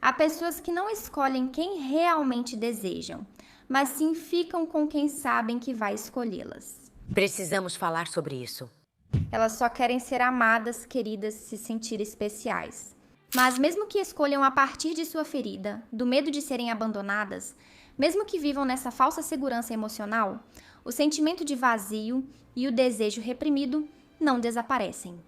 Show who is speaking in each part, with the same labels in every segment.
Speaker 1: Há pessoas que não escolhem quem realmente desejam, mas sim ficam com quem sabem que vai escolhê-las.
Speaker 2: Precisamos falar sobre isso.
Speaker 1: Elas só querem ser amadas, queridas, se sentir especiais. Mas mesmo que escolham a partir de sua ferida, do medo de serem abandonadas, mesmo que vivam nessa falsa segurança emocional, o sentimento de vazio e o desejo reprimido não desaparecem.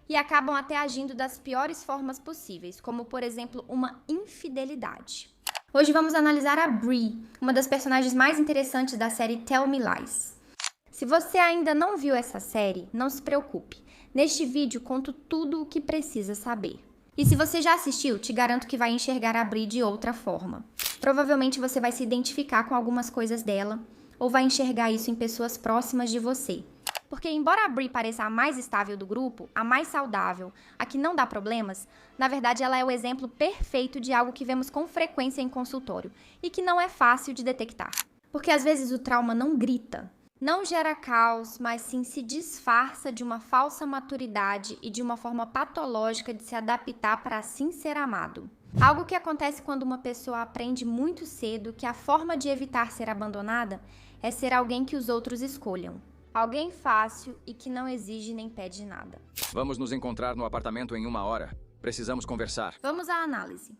Speaker 1: E acabam até agindo das piores formas possíveis, como, por exemplo, uma infidelidade. Hoje vamos analisar a Bree, uma das personagens mais interessantes da série Tell Me Lies. Se você ainda não viu essa série, não se preocupe. Neste vídeo conto tudo o que precisa saber. E se você já assistiu, te garanto que vai enxergar a Bree de outra forma. Provavelmente você vai se identificar com algumas coisas dela, ou vai enxergar isso em pessoas próximas de você. Porque embora a Bree pareça a mais estável do grupo, a mais saudável, a que não dá problemas, na verdade ela é o exemplo perfeito de algo que vemos com frequência em consultório e que não é fácil de detectar. Porque às vezes o trauma não grita, não gera caos, mas sim se disfarça de uma falsa maturidade e de uma forma patológica de se adaptar para assim ser amado. Algo que acontece quando uma pessoa aprende muito cedo que a forma de evitar ser abandonada é ser alguém que os outros escolham. Alguém fácil e que não exige nem pede nada.
Speaker 3: Vamos nos encontrar no apartamento em 1 hora. Precisamos conversar.
Speaker 1: Vamos à análise.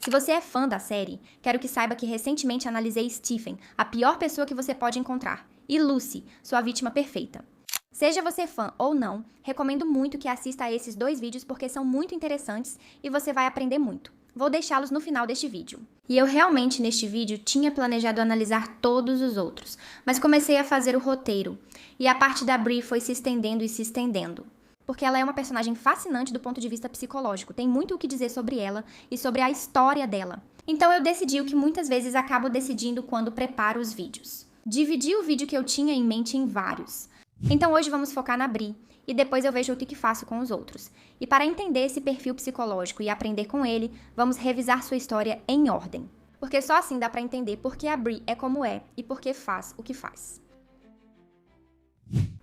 Speaker 1: Se você é fã da série, quero que saiba que recentemente analisei Stephen, a pior pessoa que você pode encontrar, e Lucy, sua vítima perfeita. Seja você fã ou não, recomendo muito que assista a esses 2 vídeos porque são muito interessantes e você vai aprender muito. Vou deixá-los no final deste vídeo. E eu realmente, neste vídeo, tinha planejado analisar todos os outros, mas comecei a fazer o roteiro, e a parte da Bree foi se estendendo e se estendendo. Porque ela é uma personagem fascinante do ponto de vista psicológico, tem muito o que dizer sobre ela e sobre a história dela. Então eu decidi o que muitas vezes acabo decidindo quando preparo os vídeos. Dividi o vídeo que eu tinha em mente em vários. Então hoje vamos focar na Bree, e depois eu vejo o que faço com os outros. E para entender esse perfil psicológico e aprender com ele, vamos revisar sua história em ordem. Porque só assim dá para entender por que a Bree é como é e por que faz o que faz.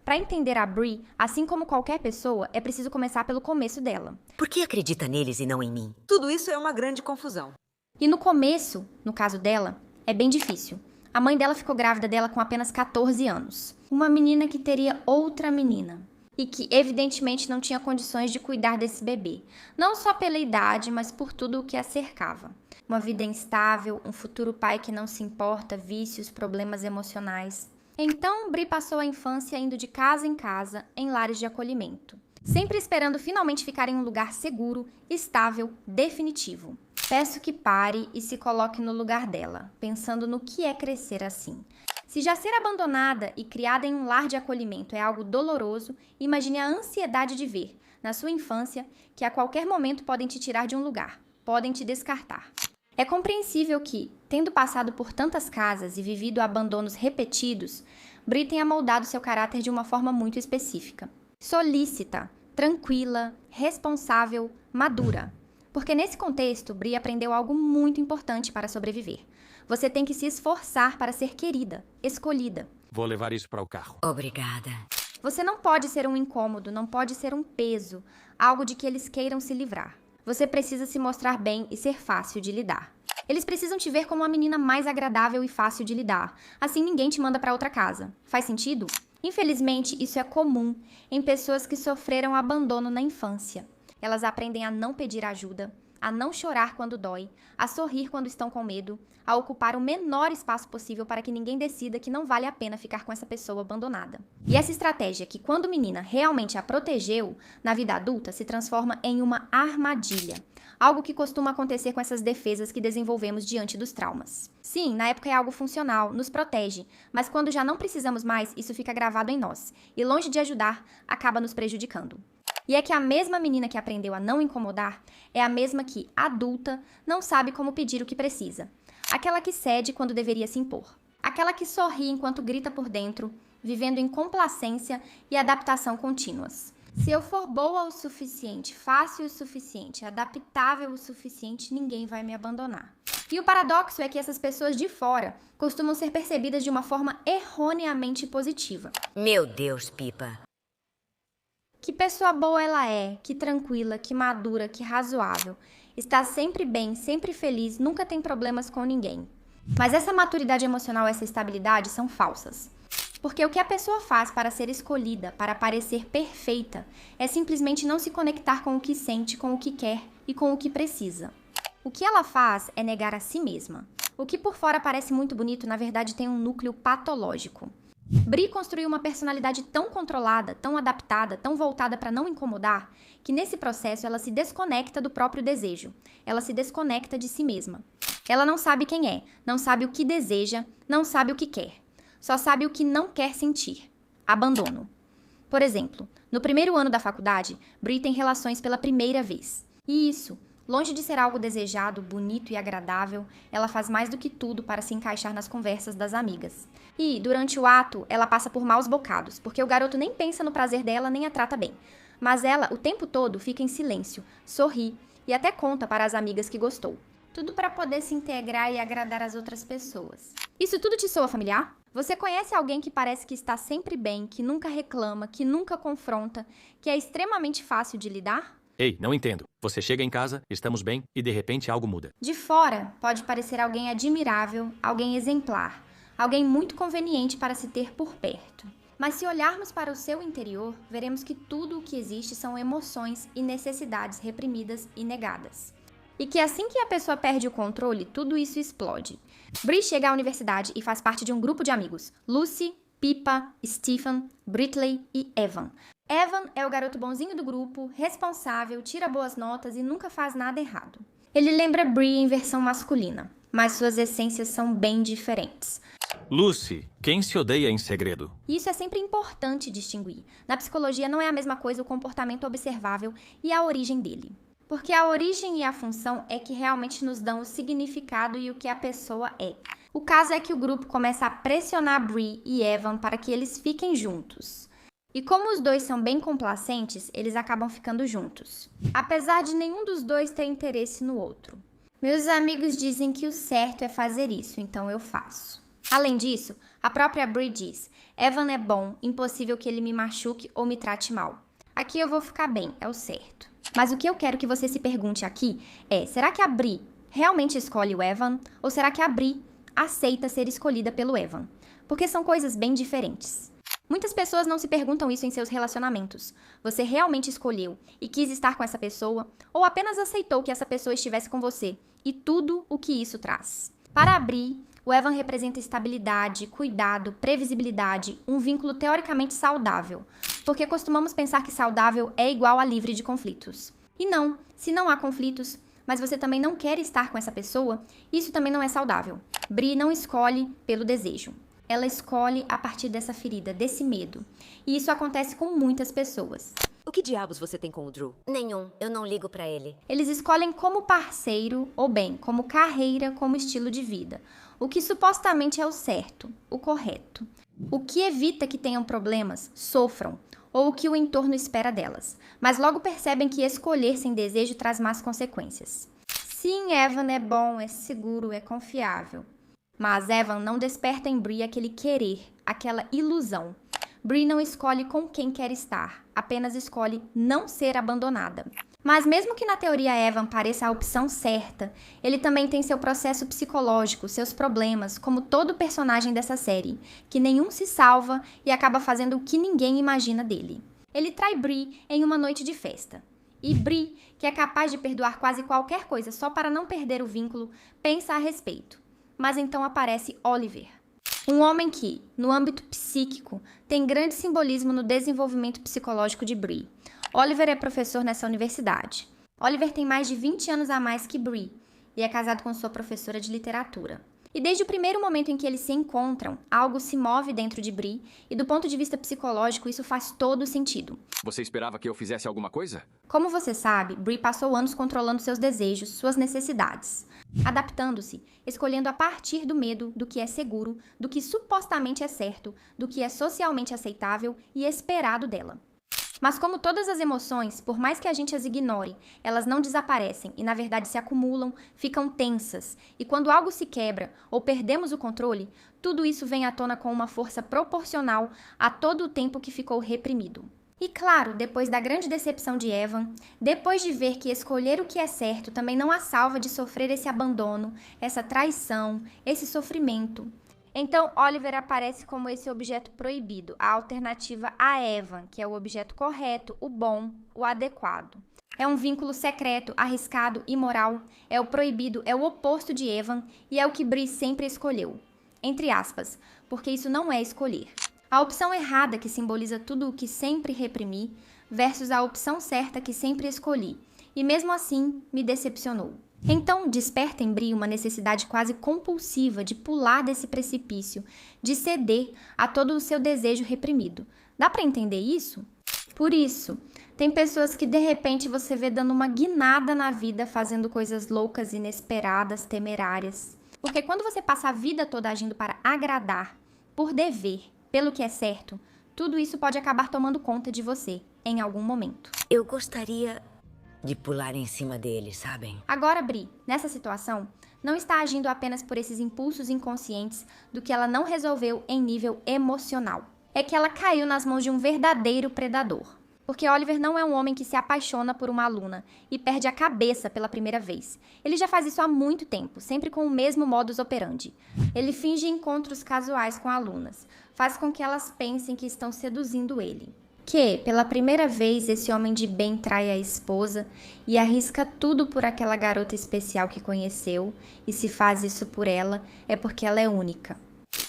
Speaker 1: Para entender a Bree, assim como qualquer pessoa, é preciso começar pelo começo dela.
Speaker 2: Por que acredita neles e não em mim?
Speaker 4: Tudo isso é uma grande confusão.
Speaker 1: E no começo, no caso dela, é bem difícil. A mãe dela ficou grávida dela com apenas 14 anos. Uma menina que teria outra menina. E que, evidentemente, não tinha condições de cuidar desse bebê. Não só pela idade, mas por tudo o que a cercava. Uma vida instável, um futuro pai que não se importa, vícios, problemas emocionais. Então, Bree passou a infância indo de casa em casa, em lares de acolhimento. Sempre esperando finalmente ficar em um lugar seguro, estável, definitivo. Peço que pare e se coloque no lugar dela, pensando no que é crescer assim. Se já ser abandonada e criada em um lar de acolhimento é algo doloroso, imagine a ansiedade de ver, na sua infância, que a qualquer momento podem te tirar de um lugar, podem te descartar. É compreensível que, tendo passado por tantas casas e vivido abandonos repetidos, Bree tenha moldado seu caráter de uma forma muito específica. Solícita, tranquila, responsável, madura. Porque nesse contexto, Bree aprendeu algo muito importante para sobreviver. Você tem que se esforçar para ser querida, escolhida.
Speaker 3: Vou levar isso para o carro.
Speaker 2: Obrigada.
Speaker 1: Você não pode ser um incômodo, não pode ser um peso, algo de que eles queiram se livrar. Você precisa se mostrar bem e ser fácil de lidar. Eles precisam te ver como uma menina mais agradável e fácil de lidar. Assim ninguém te manda para outra casa. Faz sentido? Infelizmente, isso é comum em pessoas que sofreram abandono na infância. Elas aprendem a não pedir ajuda, a não chorar quando dói, a sorrir quando estão com medo, a ocupar o menor espaço possível para que ninguém decida que não vale a pena ficar com essa pessoa abandonada. E essa estratégia, que quando menina realmente a protegeu, na vida adulta se transforma em uma armadilha. Algo que costuma acontecer com essas defesas que desenvolvemos diante dos traumas. Sim, na época é algo funcional, nos protege, mas quando já não precisamos mais, isso fica gravado em nós, e longe de ajudar, acaba nos prejudicando. E é que a mesma menina que aprendeu a não incomodar é a mesma que, adulta, não sabe como pedir o que precisa. Aquela que cede quando deveria se impor. Aquela que sorri enquanto grita por dentro, vivendo em complacência e adaptação contínuas. Se eu for boa o suficiente, fácil o suficiente, adaptável o suficiente, ninguém vai me abandonar. E o paradoxo é que essas pessoas de fora costumam ser percebidas de uma forma erroneamente positiva.
Speaker 2: Meu Deus, Pipa.
Speaker 1: Que pessoa boa ela é, que tranquila, que madura, que razoável. Está sempre bem, sempre feliz, nunca tem problemas com ninguém. Mas essa maturidade emocional, essa estabilidade são falsas. Porque o que a pessoa faz para ser escolhida, para parecer perfeita, é simplesmente não se conectar com o que sente, com o que quer e com o que precisa. O que ela faz é negar a si mesma. O que por fora parece muito bonito, na verdade tem um núcleo patológico. Bri construiu uma personalidade tão controlada, tão adaptada, tão voltada para não incomodar, que nesse processo ela se desconecta do próprio desejo. Ela se desconecta de si mesma. Ela não sabe quem é, não sabe o que deseja, não sabe o que quer. Só sabe o que não quer sentir. Abandono. Por exemplo, no primeiro ano da faculdade, Bri tem relações pela primeira vez. E isso, longe de ser algo desejado, bonito e agradável, ela faz mais do que tudo para se encaixar nas conversas das amigas. E, durante o ato, ela passa por maus bocados, porque o garoto nem pensa no prazer dela nem a trata bem. Mas ela, o tempo todo, fica em silêncio, sorri e até conta para as amigas que gostou. Tudo para poder se integrar e agradar as outras pessoas. Isso tudo te soa familiar? Você conhece alguém que parece que está sempre bem, que nunca reclama, que nunca confronta, que é extremamente fácil de lidar?
Speaker 5: Ei, não entendo. Você chega em casa, estamos bem e de repente algo muda.
Speaker 1: De fora, pode parecer alguém admirável, alguém exemplar, alguém muito conveniente para se ter por perto. Mas se olharmos para o seu interior, veremos que tudo o que existe são emoções e necessidades reprimidas e negadas. E que assim que a pessoa perde o controle, tudo isso explode. Bri chega à universidade e faz parte de um grupo de amigos. Lucy, Pipa, Stephen, Britley e Evan. Evan é o garoto bonzinho do grupo, responsável, tira boas notas e nunca faz nada errado. Ele lembra Bri em versão masculina, mas suas essências são bem diferentes.
Speaker 5: Lucy, quem se odeia em segredo?
Speaker 1: Isso é sempre importante distinguir. Na psicologia não é a mesma coisa o comportamento observável e a origem dele. Porque a origem e a função é que realmente nos dão o significado e o que a pessoa é. O caso é que o grupo começa a pressionar Bri e Evan para que eles fiquem juntos. E como os dois são bem complacentes, eles acabam ficando juntos. Apesar de nenhum dos dois ter interesse no outro. Meus amigos dizem que o certo é fazer isso, então eu faço. Além disso, a própria Bri diz: Evan é bom, impossível que ele me machuque ou me trate mal. Aqui eu vou ficar bem, é o certo. Mas o que eu quero que você se pergunte aqui é: será que a Bri realmente escolhe o Evan? Ou será que a Bri aceita ser escolhida pelo Evan? Porque são coisas bem diferentes. Muitas pessoas não se perguntam isso em seus relacionamentos. Você realmente escolheu e quis estar com essa pessoa? Ou apenas aceitou que essa pessoa estivesse com você? E tudo o que isso traz. Para a Bri, o Evan representa estabilidade, cuidado, previsibilidade, um vínculo teoricamente saudável. Porque costumamos pensar que saudável é igual a livre de conflitos. E não, se não há conflitos, mas você também não quer estar com essa pessoa, isso também não é saudável. Bri não escolhe pelo desejo. Ela escolhe a partir dessa ferida, desse medo. E isso acontece com muitas pessoas.
Speaker 4: O que diabos você tem com o Drew?
Speaker 2: Nenhum, eu não ligo pra ele.
Speaker 1: Eles escolhem como parceiro, ou bem, como carreira, como estilo de vida. O que supostamente é o certo, o correto. O que evita que tenham problemas, sofram, ou o que o entorno espera delas. Mas logo percebem que escolher sem desejo traz más consequências. Sim, Evan é bom, é seguro, é confiável. Mas Evan não desperta em Bri aquele querer, aquela ilusão. Bri não escolhe com quem quer estar, apenas escolhe não ser abandonada. Mas mesmo que na teoria Evan pareça a opção certa, ele também tem seu processo psicológico, seus problemas, como todo personagem dessa série, que nenhum se salva e acaba fazendo o que ninguém imagina dele. Ele trai Bri em uma noite de festa. E Bri, que é capaz de perdoar quase qualquer coisa só para não perder o vínculo, pensa a respeito. Mas então aparece Oliver. Um homem que, no âmbito psíquico, tem grande simbolismo no desenvolvimento psicológico de Bri. Oliver é professor nessa universidade. Oliver tem mais de 20 anos a mais que Bri e é casado com sua professora de literatura. E desde o primeiro momento em que eles se encontram, algo se move dentro de Bri e do ponto de vista psicológico isso faz todo sentido.
Speaker 3: Você esperava que eu fizesse alguma coisa?
Speaker 1: Como você sabe, Bri passou anos controlando seus desejos, suas necessidades, adaptando-se, escolhendo a partir do medo, do que é seguro, do que supostamente é certo, do que é socialmente aceitável e esperado dela. Mas como todas as emoções, por mais que a gente as ignore, elas não desaparecem e na verdade se acumulam, ficam tensas. E quando algo se quebra ou perdemos o controle, tudo isso vem à tona com uma força proporcional a todo o tempo que ficou reprimido. E claro, depois da grande decepção de Evan, depois de ver que escolher o que é certo também não a salva de sofrer esse abandono, essa traição, esse sofrimento, então Oliver aparece como esse objeto proibido, a alternativa a Evan, que é o objeto correto, o bom, o adequado. É um vínculo secreto, arriscado, imoral, é o proibido, é o oposto de Evan e é o que Bree sempre escolheu. Entre aspas, porque isso não é escolher. A opção errada que simboliza tudo o que sempre reprimi versus a opção certa que sempre escolhi. E mesmo assim, me decepcionou. Então, desperta em Bree uma necessidade quase compulsiva de pular desse precipício, de ceder a todo o seu desejo reprimido. Dá pra entender isso? Por isso, tem pessoas que de repente você vê dando uma guinada na vida, fazendo coisas loucas, inesperadas, temerárias. Porque quando você passa a vida toda agindo para agradar, por dever, pelo que é certo, tudo isso pode acabar tomando conta de você, em algum momento.
Speaker 2: Eu gostaria de pular em cima dele, sabem?
Speaker 1: Agora, Bree, nessa situação, não está agindo apenas por esses impulsos inconscientes do que ela não resolveu em nível emocional. É que ela caiu nas mãos de um verdadeiro predador. Porque Oliver não é um homem que se apaixona por uma aluna e perde a cabeça pela primeira vez. Ele já faz isso há muito tempo, sempre com o mesmo modus operandi. Ele finge encontros casuais com alunas, faz com que elas pensem que estão seduzindo ele. Que, pela primeira vez, esse homem de bem trai a esposa e arrisca tudo por aquela garota especial que conheceu, e se faz isso por ela, é porque ela é única.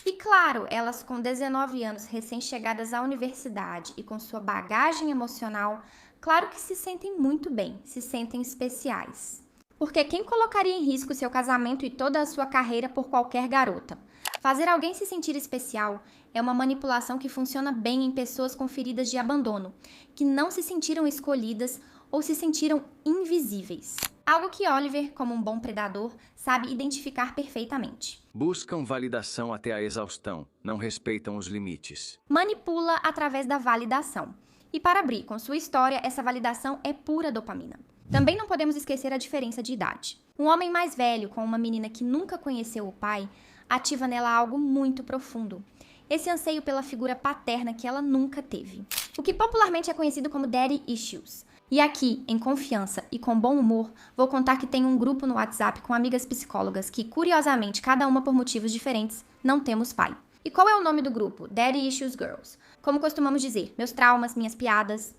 Speaker 1: E claro, elas com 19 anos recém-chegadas à universidade e com sua bagagem emocional, claro que se sentem muito bem, se sentem especiais. Porque quem colocaria em risco seu casamento e toda a sua carreira por qualquer garota? Fazer alguém se sentir especial é uma manipulação que funciona bem em pessoas com feridas de abandono, que não se sentiram escolhidas ou se sentiram invisíveis. Algo que Oliver, como um bom predador, sabe identificar perfeitamente.
Speaker 3: Buscam validação até a exaustão, não respeitam os limites.
Speaker 1: Manipula através da validação. E para Bree, com sua história, essa validação é pura dopamina. Também não podemos esquecer a diferença de idade. Um homem mais velho com uma menina que nunca conheceu o pai ativa nela algo muito profundo. Esse anseio pela figura paterna que ela nunca teve. O que popularmente é conhecido como Daddy Issues. E aqui, em confiança e com bom humor, vou contar que tem um grupo no WhatsApp com amigas psicólogas que, curiosamente, cada uma por motivos diferentes, não temos pai. E qual é o nome do grupo? Daddy Issues Girls. Como costumamos dizer, meus traumas, minhas piadas.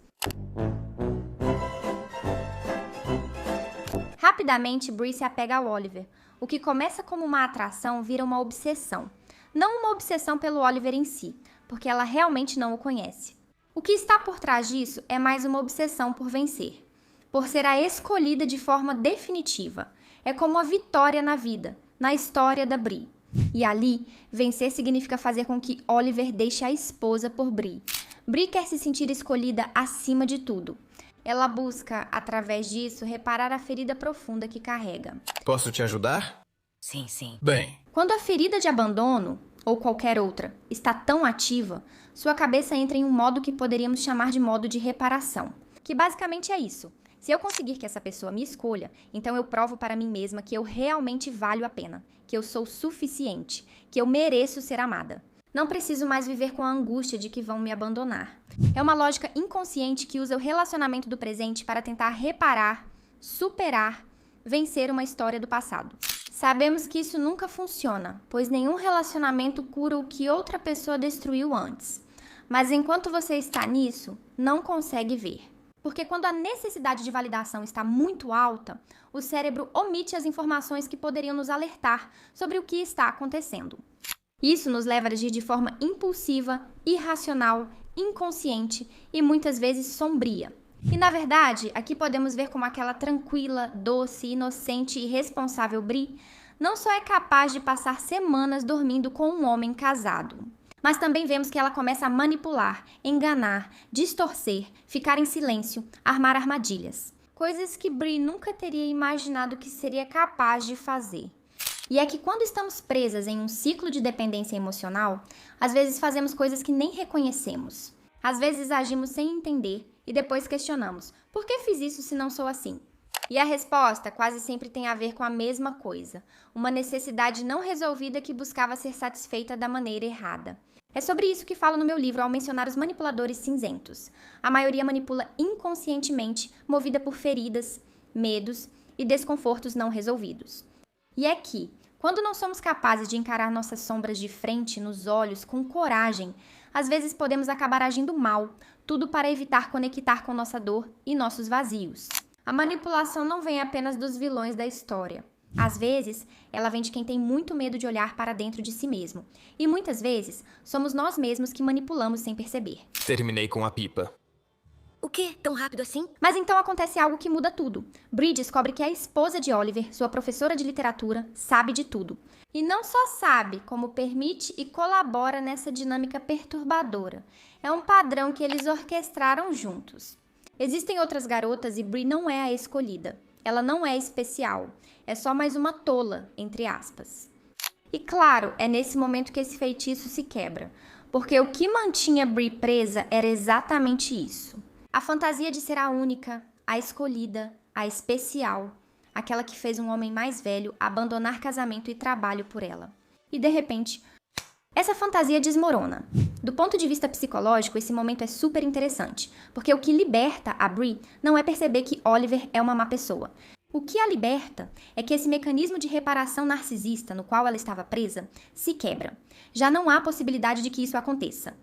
Speaker 1: Rapidamente, Bree se apega ao Oliver. O que começa como uma atração vira uma obsessão. Não uma obsessão pelo Oliver em si, porque ela realmente não o conhece. O que está por trás disso é mais uma obsessão por vencer, por ser a escolhida de forma definitiva. É como a vitória na vida, na história da Bree. E ali, vencer significa fazer com que Oliver deixe a esposa por Bree. Bree quer se sentir escolhida acima de tudo. Ela busca, através disso, reparar a ferida profunda que carrega.
Speaker 6: Posso te ajudar?
Speaker 2: Sim, sim.
Speaker 6: Bem,
Speaker 1: Quando a ferida de abandono, ou qualquer outra, está tão ativa, sua cabeça entra em um modo que poderíamos chamar de modo de reparação. Que basicamente é isso. Se eu conseguir que essa pessoa me escolha, então eu provo para mim mesma que eu realmente valho a pena, que eu sou suficiente, que eu mereço ser amada. Não preciso mais viver com a angústia de que vão me abandonar. É uma lógica inconsciente que usa o relacionamento do presente para tentar reparar, superar, vencer uma história do passado. Sabemos que isso nunca funciona, pois nenhum relacionamento cura o que outra pessoa destruiu antes. Mas enquanto você está nisso, não consegue ver. Porque quando a necessidade de validação está muito alta, o cérebro omite as informações que poderiam nos alertar sobre o que está acontecendo. Isso nos leva a agir de forma impulsiva, irracional, inconsciente e muitas vezes sombria. E na verdade, aqui podemos ver como aquela tranquila, doce, inocente e responsável Bree não só é capaz de passar semanas dormindo com um homem casado, mas também vemos que ela começa a manipular, enganar, distorcer, ficar em silêncio, armar armadilhas. Coisas que Bree nunca teria imaginado que seria capaz de fazer. E é que quando estamos presas em um ciclo de dependência emocional, às vezes fazemos coisas que nem reconhecemos. Às vezes agimos sem entender e depois questionamos: por que fiz isso se não sou assim? E a resposta quase sempre tem a ver com a mesma coisa, uma necessidade não resolvida que buscava ser satisfeita da maneira errada. É sobre isso que falo no meu livro ao mencionar os manipuladores cinzentos. A maioria manipula inconscientemente, movida por feridas, medos e desconfortos não resolvidos. E é que, quando não somos capazes de encarar nossas sombras de frente, nos olhos, com coragem, às vezes podemos acabar agindo mal, tudo para evitar conectar com nossa dor e nossos vazios. A manipulação não vem apenas dos vilões da história. Às vezes, ela vem de quem tem muito medo de olhar para dentro de si mesmo. E muitas vezes, somos nós mesmos que manipulamos sem perceber.
Speaker 6: Terminei com a pipa.
Speaker 2: O quê? Tão rápido assim?
Speaker 1: Mas então acontece algo que muda tudo. Bree descobre que a esposa de Oliver, sua professora de literatura, sabe de tudo. E não só sabe, como permite e colabora nessa dinâmica perturbadora. É um padrão que eles orquestraram juntos. Existem outras garotas e Bree não é a escolhida. Ela não é especial. É só mais uma tola, entre aspas. E claro, é nesse momento que esse feitiço se quebra. Porque o que mantinha Bree presa era exatamente isso. A fantasia de ser a única, a escolhida, a especial. Aquela que fez um homem mais velho abandonar casamento e trabalho por ela. E de repente, essa fantasia desmorona. Do ponto de vista psicológico, esse momento é super interessante, porque o que liberta a Bree não é perceber que Oliver é uma má pessoa. O que a liberta é que esse mecanismo de reparação narcisista no qual ela estava presa se quebra. Já não há possibilidade de que isso aconteça.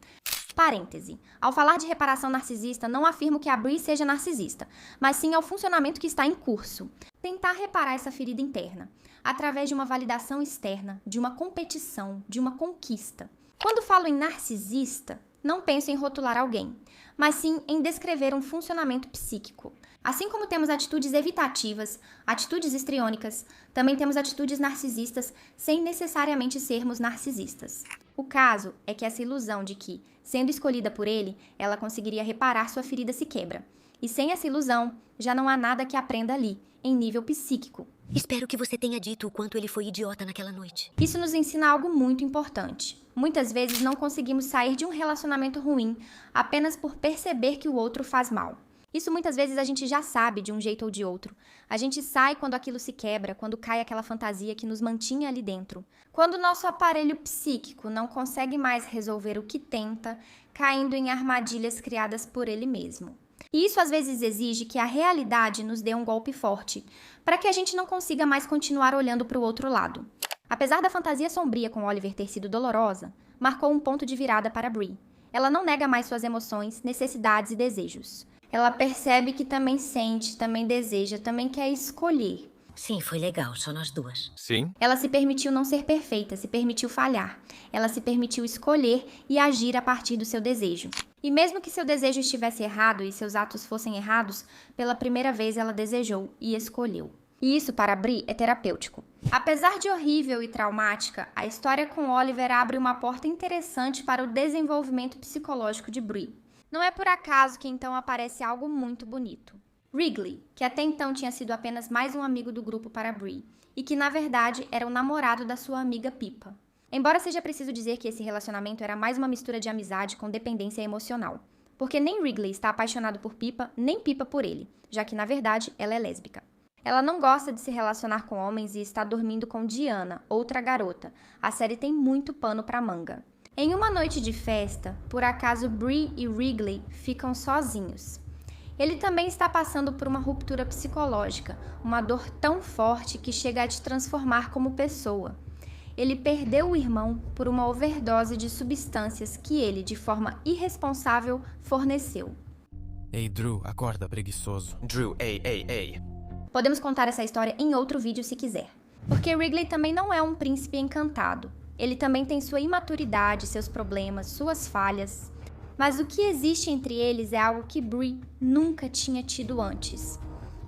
Speaker 1: Parêntese. Ao falar de reparação narcisista, não afirmo que a Bree seja narcisista, mas sim ao funcionamento que está em curso. Tentar reparar essa ferida interna, através de uma validação externa, de uma competição, de uma conquista. Quando falo em narcisista, não penso em rotular alguém, mas sim em descrever um funcionamento psíquico. Assim como temos atitudes evitativas, atitudes histriônicas, também temos atitudes narcisistas sem necessariamente sermos narcisistas. O caso é que essa ilusão de que, sendo escolhida por ele, ela conseguiria reparar sua ferida se quebra. E sem essa ilusão, já não há nada que aprenda ali, em nível psíquico.
Speaker 2: Espero que você tenha dito o quanto ele foi idiota naquela noite.
Speaker 1: Isso nos ensina algo muito importante. Muitas vezes não conseguimos sair de um relacionamento ruim apenas por perceber que o outro faz mal. Isso muitas vezes a gente já sabe de um jeito ou de outro. A gente sai quando aquilo se quebra, quando cai aquela fantasia que nos mantinha ali dentro. Quando o nosso aparelho psíquico não consegue mais resolver o que tenta, caindo em armadilhas criadas por ele mesmo. E isso às vezes exige que a realidade nos dê um golpe forte, para que a gente não consiga mais continuar olhando para o outro lado. Apesar da fantasia sombria com Oliver ter sido dolorosa, marcou um ponto de virada para Bree. Ela não nega mais suas emoções, necessidades e desejos. Ela percebe que também sente, também deseja, também quer escolher.
Speaker 2: Sim, foi legal, só nós duas.
Speaker 5: Sim?
Speaker 1: Ela se permitiu não ser perfeita, se permitiu falhar. Ela se permitiu escolher e agir a partir do seu desejo. E mesmo que seu desejo estivesse errado e seus atos fossem errados, pela primeira vez ela desejou e escolheu. E isso, para Bree, é terapêutico. Apesar de horrível e traumática, a história com Oliver abre uma porta interessante para o desenvolvimento psicológico de Bree. Não é por acaso que então aparece algo muito bonito. Wrigley, que até então tinha sido apenas mais um amigo do grupo para Bree, e que na verdade era o namorado da sua amiga Pippa. Embora seja preciso dizer que esse relacionamento era mais uma mistura de amizade com dependência emocional, porque nem Wrigley está apaixonado por Pippa, nem Pippa por ele, já que na verdade ela é lésbica. Ela não gosta de se relacionar com homens e está dormindo com Diana, outra garota. A série tem muito pano para manga. Em uma noite de festa, por acaso Bree e Wrigley ficam sozinhos. Ele também está passando por uma ruptura psicológica, uma dor tão forte que chega a te transformar como pessoa. Ele perdeu o irmão por uma overdose de substâncias que ele, de forma irresponsável, forneceu.
Speaker 6: Ei, Drew, acorda, preguiçoso. Drew, ei.
Speaker 1: Podemos contar essa história em outro vídeo se quiser. Porque Wrigley também não é um príncipe encantado. Ele também tem sua imaturidade, seus problemas, suas falhas. Mas o que existe entre eles é algo que Bree nunca tinha tido antes.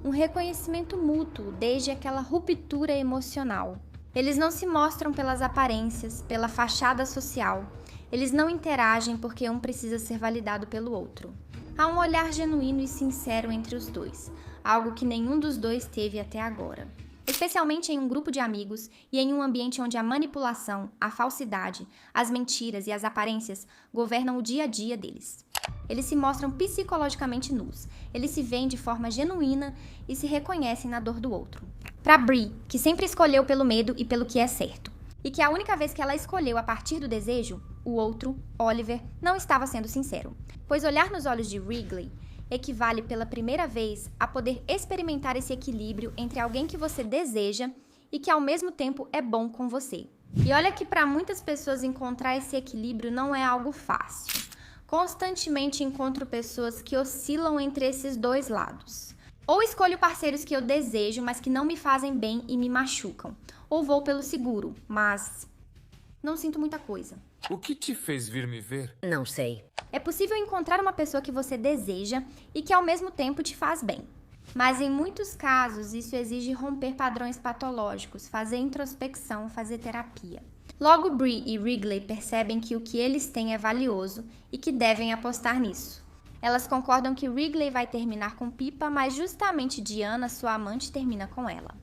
Speaker 1: Um reconhecimento mútuo desde aquela ruptura emocional. Eles não se mostram pelas aparências, pela fachada social. Eles não interagem porque um precisa ser validado pelo outro. Há um olhar genuíno e sincero entre os dois, algo que nenhum dos dois teve até agora. Especialmente em um grupo de amigos e em um ambiente onde a manipulação, a falsidade, as mentiras e as aparências governam o dia a dia deles. Eles se mostram psicologicamente nus. Eles se veem de forma genuína e se reconhecem na dor do outro. Para Bree, que sempre escolheu pelo medo e pelo que é certo, e que a única vez que ela escolheu a partir do desejo, o outro, Oliver, não estava sendo sincero. Pois olhar nos olhos de Wrigley equivale pela primeira vez a poder experimentar esse equilíbrio entre alguém que você deseja e que ao mesmo tempo é bom com você. E olha que para muitas pessoas encontrar esse equilíbrio não é algo fácil. Constantemente encontro pessoas que oscilam entre esses dois lados. Ou escolho parceiros que eu desejo, mas que não me fazem bem e me machucam. Ou vou pelo seguro, mas não sinto muita coisa.
Speaker 7: O que te fez vir me ver?
Speaker 2: Não sei.
Speaker 1: É possível encontrar uma pessoa que você deseja e que ao mesmo tempo te faz bem. Mas em muitos casos isso exige romper padrões patológicos, fazer introspecção, fazer terapia. Logo, Bree e Wrigley percebem que o que eles têm é valioso e que devem apostar nisso. Elas concordam que Wrigley vai terminar com Pippa, mas justamente Diana, sua amante, termina com ela.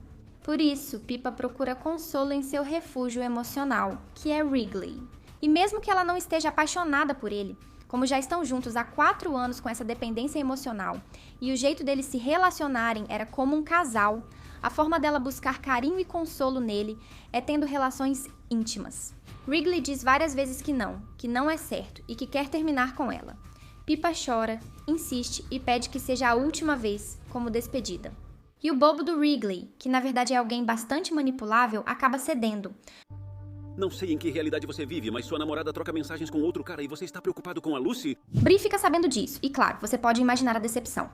Speaker 1: Por isso, Pippa procura consolo em seu refúgio emocional, que é Wrigley. E mesmo que ela não esteja apaixonada por ele, como já estão juntos há 4 anos com essa dependência emocional, e o jeito deles se relacionarem era como um casal, a forma dela buscar carinho e consolo nele é tendo relações íntimas. Wrigley diz várias vezes que não é certo e que quer terminar com ela. Pippa chora, insiste e pede que seja a última vez, como despedida. E o bobo do Wrigley, que na verdade é alguém bastante manipulável, acaba cedendo.
Speaker 8: Não sei em que realidade você vive, mas sua namorada troca mensagens com outro cara e você está preocupado com a Lucy?
Speaker 1: Bree fica sabendo disso, e claro, você pode imaginar a decepção.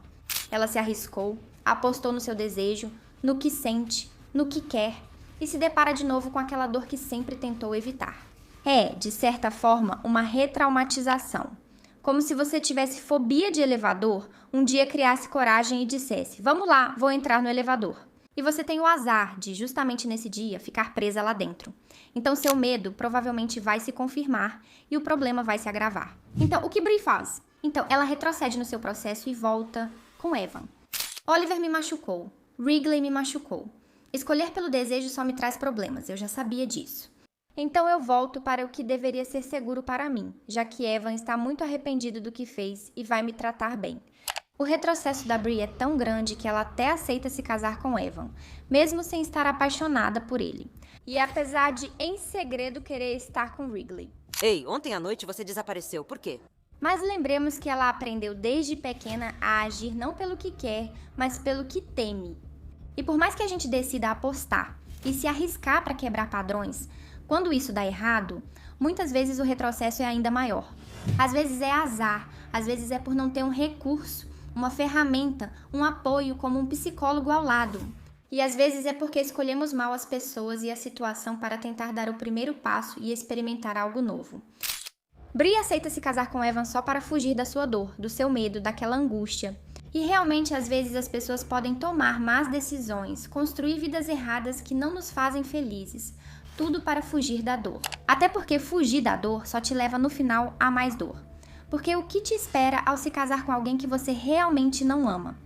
Speaker 1: Ela se arriscou, apostou no seu desejo, no que sente, no que quer, e se depara de novo com aquela dor que sempre tentou evitar. É, de certa forma, uma retraumatização. Como se você tivesse fobia de elevador, um dia criasse coragem e dissesse: vamos lá, vou entrar no elevador. E você tem o azar de, justamente nesse dia, ficar presa lá dentro. Então seu medo provavelmente vai se confirmar e o problema vai se agravar. Então, o que Bree faz? Então, ela retrocede no seu processo e volta com Evan. Oliver me machucou. Wrigley me machucou. Escolher pelo desejo só me traz problemas, eu já sabia disso. Então eu volto para o que deveria ser seguro para mim, já que Evan está muito arrependido do que fez e vai me tratar bem. O retrocesso da Bree é tão grande que ela até aceita se casar com Evan, mesmo sem estar apaixonada por ele. E apesar de, em segredo, querer estar com Wrigley.
Speaker 4: Ei, ontem à noite você desapareceu. Por quê?
Speaker 1: Mas lembremos que ela aprendeu desde pequena a agir não pelo que quer, mas pelo que teme. E por mais que a gente decida apostar e se arriscar para quebrar padrões, quando isso dá errado, muitas vezes o retrocesso é ainda maior. Às vezes é azar, às vezes é por não ter um recurso, uma ferramenta, um apoio como um psicólogo ao lado. E às vezes é porque escolhemos mal as pessoas e a situação para tentar dar o primeiro passo e experimentar algo novo. Bree aceita se casar com Evan só para fugir da sua dor, do seu medo, daquela angústia. E realmente às vezes as pessoas podem tomar más decisões, construir vidas erradas que não nos fazem felizes. Tudo para fugir da dor. Até porque fugir da dor só te leva no final a mais dor. Porque o que te espera ao se casar com alguém que você realmente não ama?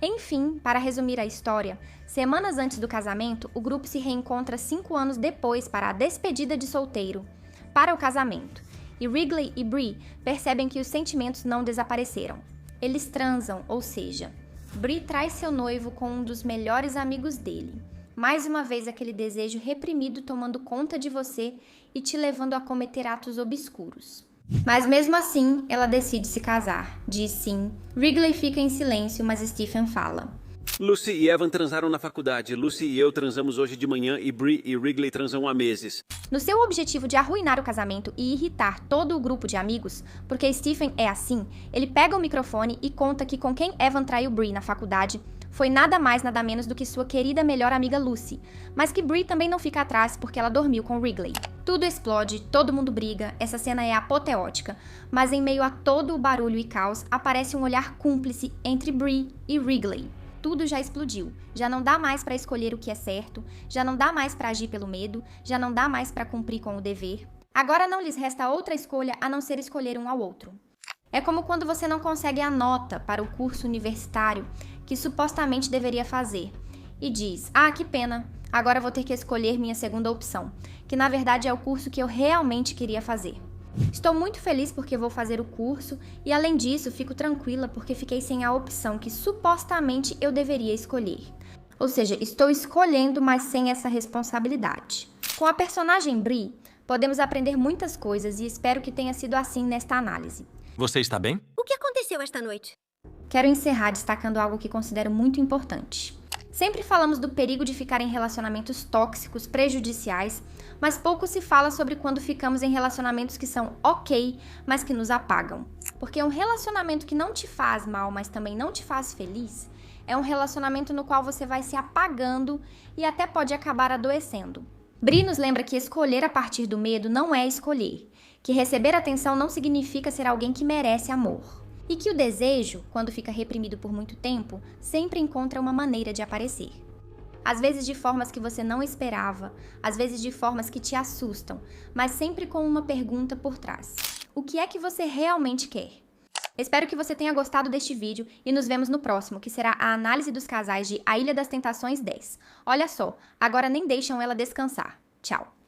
Speaker 1: Enfim, para resumir a história, semanas antes do casamento, o grupo se reencontra 5 anos depois para a despedida de solteiro, para o casamento. E Wrigley e Bree percebem que os sentimentos não desapareceram. Eles transam, ou seja, Bree traz seu noivo com um dos melhores amigos dele. Mais uma vez aquele desejo reprimido tomando conta de você e te levando a cometer atos obscuros. Mas mesmo assim, ela decide se casar. Diz sim. Wrigley fica em silêncio, mas Stephen fala.
Speaker 8: Lucy e Evan transaram na faculdade. Lucy e eu transamos hoje de manhã e Bree e Wrigley transam há meses.
Speaker 1: No seu objetivo de arruinar o casamento e irritar todo o grupo de amigos, porque Stephen é assim, ele pega o microfone e conta que com quem Evan traiu Bree na faculdade foi nada mais nada menos do que sua querida melhor amiga Lucy, mas que Bree também não fica atrás porque ela dormiu com Wrigley. Tudo explode, todo mundo briga, essa cena é apoteótica, mas em meio a todo o barulho e caos aparece um olhar cúmplice entre Bree e Wrigley. Tudo já explodiu, já não dá mais para escolher o que é certo, já não dá mais para agir pelo medo, já não dá mais para cumprir com o dever. Agora não lhes resta outra escolha a não ser escolher um ao outro. É como quando você não consegue a nota para o curso universitário que supostamente deveria fazer e diz: ah, que pena, agora vou ter que escolher minha segunda opção, que na verdade é o curso que eu realmente queria fazer. Estou muito feliz porque vou fazer o curso e, além disso, fico tranquila porque fiquei sem a opção que supostamente eu deveria escolher. Ou seja, estou escolhendo, mas sem essa responsabilidade. Com a personagem Bree, podemos aprender muitas coisas e espero que tenha sido assim nesta análise.
Speaker 5: Você está bem?
Speaker 9: O que aconteceu esta noite?
Speaker 1: Quero encerrar destacando algo que considero muito importante. Sempre falamos do perigo de ficar em relacionamentos tóxicos, prejudiciais, mas pouco se fala sobre quando ficamos em relacionamentos que são ok, mas que nos apagam. Porque um relacionamento que não te faz mal, mas também não te faz feliz, é um relacionamento no qual você vai se apagando e até pode acabar adoecendo. Bree nos lembra que escolher a partir do medo não é escolher, que receber atenção não significa ser alguém que merece amor. E que o desejo, quando fica reprimido por muito tempo, sempre encontra uma maneira de aparecer. Às vezes de formas que você não esperava, às vezes de formas que te assustam, mas sempre com uma pergunta por trás. O que é que você realmente quer? Espero que você tenha gostado deste vídeo e nos vemos no próximo, que será a análise dos casais de A Ilha das Tentações 10. Olha só, agora nem deixam ela descansar. Tchau!